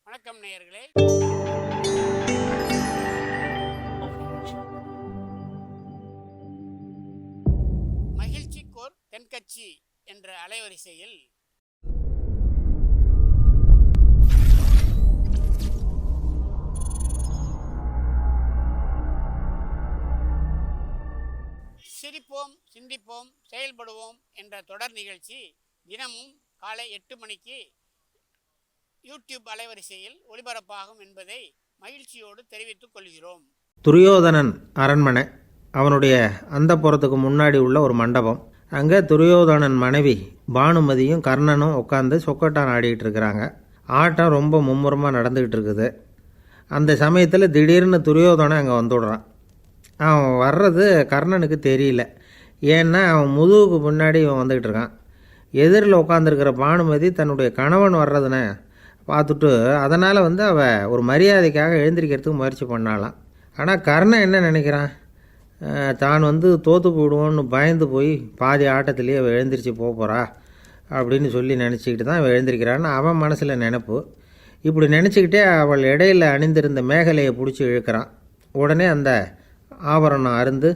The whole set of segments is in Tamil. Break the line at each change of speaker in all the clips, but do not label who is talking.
வணக்கம் நேயர்களே. மகிழ்ச்சிக்கோர் தென்கட்சி என்ற அலைவரிசையில் சிரிப்போம், சிந்திப்போம், செயல்படுவோம் என்ற தொடர் நிகழ்ச்சி தினமும் காலை 8 மணிக்கு யூடியூப் அலைவரிசையில் ஒளிபரப்பாகும் என்பதை மகிழ்ச்சியோடு தெரிவித்துக் கொள்கிறோம்.
துரியோதனன் அரண்மனை, அவனுடைய அந்தப்புறத்துக்கு முன்னாடி உள்ள ஒரு மண்டபம். அங்கே துரியோதனன் மனைவி பானுமதியும் கர்ணனும் உட்காந்து சொக்கட்டான் ஆடிக்கிட்டு இருக்கிறாங்க. ஆட்டம் ரொம்ப மும்முரமாக நடந்துக்கிட்டு இருக்குது. அந்த சமயத்தில் திடீர்னு துரியோதனன் அங்கே வந்துவிடுறான். அவன் வர்றது கர்ணனுக்கு தெரியல. ஏன்னா அவன் முதுகுக்கு முன்னாடி இவன் வந்துக்கிட்டு இருக்கான். எதிரில் உட்காந்துருக்கிற பானுமதி தன்னுடைய கணவன் வர்றதுன்னு பார்த்துட்டு அதனால் அவள் ஒரு மரியாதைக்காக எழுந்திரிக்கிறதுக்கு முயற்சி பண்ணாலாம். ஆனால் கர்ணன் என்ன நினைக்கிறான், தான் தோற்று போயிடுவோன்னு பயந்து போய் பாதி ஆட்டத்திலேயே அவள் எழுந்திரிச்சு போகிறா அப்படின்னு சொல்லி நினச்சிக்கிட்டு தான் அவள் எழுந்திரிக்கிறான்னு அவன் மனசில் நினைப்பு. இப்படி நினச்சிக்கிட்டே அவள் இடையில் அணிந்திருந்த மேகலையை பிடிச்சி இழுக்கிறான். உடனே அந்த ஆபரணம் அருந்து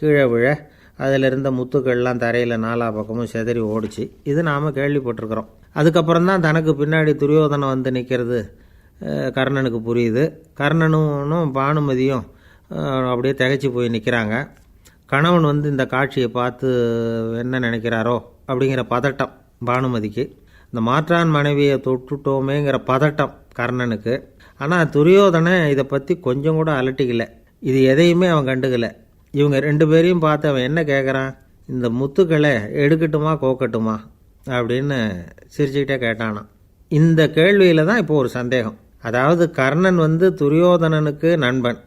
கீழே விழ அதில் இருந்த முத்துக்கள்லாம் தரையில் நாலா பக்கமும் செதறி ஓடிச்சு. இது நாம் கேள்விப்பட்டிருக்கிறோம். அதுக்கப்புறம் தான் தனக்கு பின்னாடி துரியோதனை வந்து நிற்கிறது கர்ணனுக்கு புரியுது. கர்ணனும் பானுமதியும் அப்படியே திகைச்சு போய் நிற்கிறாங்க. கணவன் இந்த காட்சியை பார்த்து என்ன நினைக்கிறாரோ அப்படிங்கிற பதட்டம் பானுமதிக்கு. இந்த மாற்றான் மனைவியை தொட்டுட்டோமேங்கிற பதட்டம் கர்ணனுக்கு. ஆனால் துரியோதனை இதை பற்றி கொஞ்சம் கூட அலட்டிக்கல. இது எதையுமே அவன் கண்டுக்கலை. இவங்க 2 பேரையும் பார்த்து அவன் என்ன கேட்குறான், இந்த முத்துக்களை எடுக்கட்டுமா கோக்கட்டுமா அப்படின்னு சிரிச்சுக்கிட்டே கேட்டானான். இந்த கேள்வியில் தான் இப்போ ஒரு சந்தேகம். அதாவது கர்ணன் துரியோதனனுக்கு நண்பன்.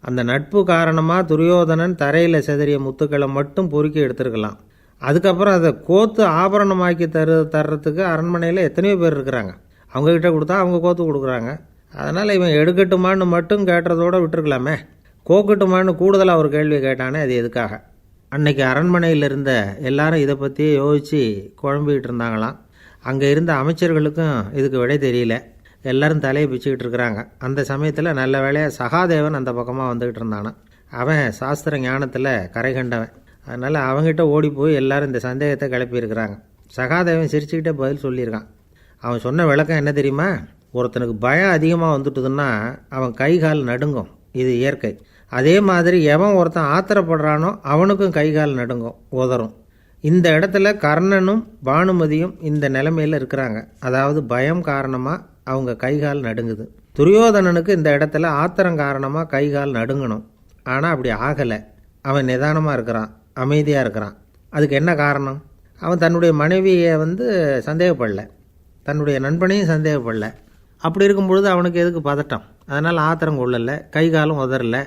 அந்த நட்பு காரணமாக துரியோதனன் தரையில் செதறிய முத்துக்களை மட்டும் பொறுக்கி எடுத்துருக்கலாம். அதுக்கப்புறம் அதை கோத்து ஆபரணமாக்கி தர்றதுக்கு அரண்மனையில் எத்தனையோ பேர் இருக்கிறாங்க. அவங்கக்கிட்ட கொடுத்தா அவங்க கோத்து கொடுக்குறாங்க. அதனால் இவன் எடுக்கட்டுமான்னு மட்டும் கேட்டதோடு விட்டுருக்கலாமே. கோக்கட்டுமான்னு கூடுதலாக ஒரு கேள்வியை கேட்டானே, அது எதுக்காக? அன்னைக்கு அரண்மனையில் இருந்த எல்லாரும் இதை பற்றியே யோசித்து குழம்பிக்கிட்டு இருந்தாங்களாம். அங்கே இருந்த அமைச்சர்களுக்கும் இதுக்கு விடை தெரியல. எல்லாரும் தலையை பிச்சுக்கிட்டு இருக்கிறாங்க. அந்த சமயத்தில் நல்ல வேளையாக சகாதேவன் அந்த பக்கமாக வந்துக்கிட்டு இருந்தானான். அவன் சாஸ்திர ஞானத்தில் கரை கண்டவன். அதனால் அவங்ககிட்ட ஓடி போய் எல்லாரும் இந்த சந்தேகத்தை கிளப்பியிருக்கிறாங்க. சகாதேவன் சிரிச்சுக்கிட்டே பதில் சொல்லியிருக்கான். அவன் சொன்ன விளக்கம் என்ன தெரியுமா, ஒருத்தனுக்கு பயம் அதிகமாக வந்துட்டுதுன்னா அவன் கை கால் நடுங்கும், இது இயற்கை. அதே மாதிரி எவன் ஒருத்தன் ஆத்திரப்படுறானோ அவனுக்கும் கை கால் நடுங்கும், உதறும். இந்த இடத்துல கர்ணனும் பானுமதியும் இந்த நிலைமையில் இருக்கிறாங்க. அதாவது பயம் காரணமாக அவங்க கை கால் நடுங்குது. துரியோதனனுக்கு இந்த இடத்துல ஆத்திரம் காரணமாக கை கால் நடுங்கணும். ஆனால் அப்படி ஆகலை. அவன் நிதானமாக இருக்கிறான், அமைதியாக இருக்கிறான். அதுக்கு என்ன காரணம்? அவன் தன்னுடைய மனைவியை சந்தேகப்படல, தன்னுடைய நண்பனையும் சந்தேகப்படல. அப்படி இருக்கும் பொழுது அவனுக்கு எதுக்கு பதட்டம்? அதனால் ஆத்திரம் கொள்ளலை, கை காலும் உதறலை.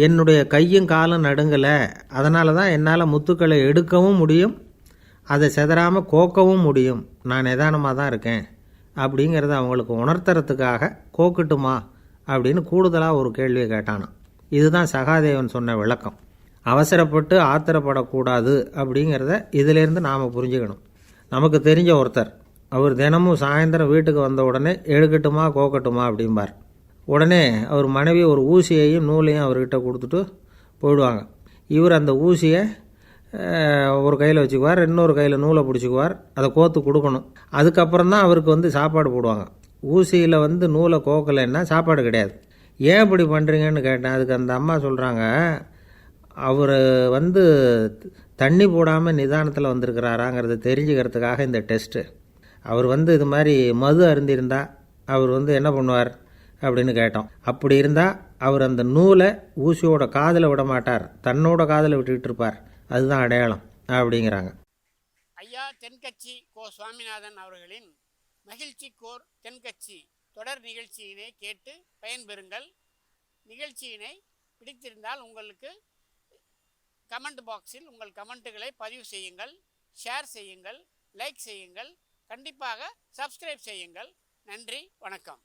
என்னுடைய கையும் காலும் நடுங்கலை, அதனால தான் என்னால் முத்துக்களை எடுக்கவும் முடியும், அதை செதறாமல் கோக்கவும் முடியும். நான் நிதானமாக தான் இருக்கேன் அப்படிங்கிறத அவங்களுக்கு உணர்த்துறதுக்காக கோக்கட்டுமா அப்படின்னு கூடுதலாக ஒரு கேள்வியை கேட்டானான். இதுதான் சகாதேவன் சொன்ன விளக்கம். அவசரப்பட்டு ஆத்திரப்படக்கூடாது அப்படிங்கிறத இதிலேருந்து நாம் புரிஞ்சுக்கணும். நமக்கு தெரிஞ்ச ஒருத்தர், அவர் தினமும் சாயந்தரம் வீட்டுக்கு வந்த உடனே எடுக்கட்டுமா கோக்கட்டுமா அப்படிம்பார். உடனே அவர் மனைவி ஒரு ஊசியையும் நூலையும் அவர்கிட்ட கொடுத்துட்டு போயிடுவாங்க. இவர் அந்த ஊசியை ஒரு கையில் வச்சுக்குவார், இன்னொரு கையில் நூலை பிடிச்சிக்குவார், அதை கோத்து கொடுக்கணும். அதுக்கப்புறம் தான் அவருக்கு சாப்பாடு போடுவாங்க. ஊசியில் நூலை கோக்கலைன்னா சாப்பாடு கிடையாது. ஏன் இப்படி பண்ணுறீங்கன்னு கேட்டேன். அதுக்கு அந்த அம்மா சொல்கிறாங்க, அவர் தண்ணி போடாமல் நிதானத்தில் வந்திருக்கிறாராங்கிறத தெரிஞ்சுக்கிறதுக்காக இந்த டெஸ்ட்டு. அவர் இது மாதிரி மது அருந்திருந்தால் அவர் என்ன பண்ணுவார் அப்படின்னு கேட்டோம். அப்படி இருந்தால் அவர் அந்த நூலை ஊசியோட காதில் விட மாட்டார், தன்னோட காதில் விட்டுக்கிட்டு இருப்பார். அதுதான் அடையாளம் அப்படிங்கிறாங்க.
ஐயா தென்கட்சி கோ சுவாமிநாதன் அவர்களின் மகிழ்ச்சிக்கோர் தென்கட்சி தொடர் நிகழ்ச்சியினை கேட்டு பயன்பெறுங்கள். நிகழ்ச்சியினை பிடித்திருந்தால் உங்களுக்கு கமெண்ட் பாக்ஸில் உங்கள் கமெண்ட்டுகளை பதிவு செய்யுங்கள், ஷேர் செய்யுங்கள், லைக் செய்யுங்கள், கண்டிப்பாக சப்ஸ்கிரைப் செய்யுங்கள். நன்றி, வணக்கம்.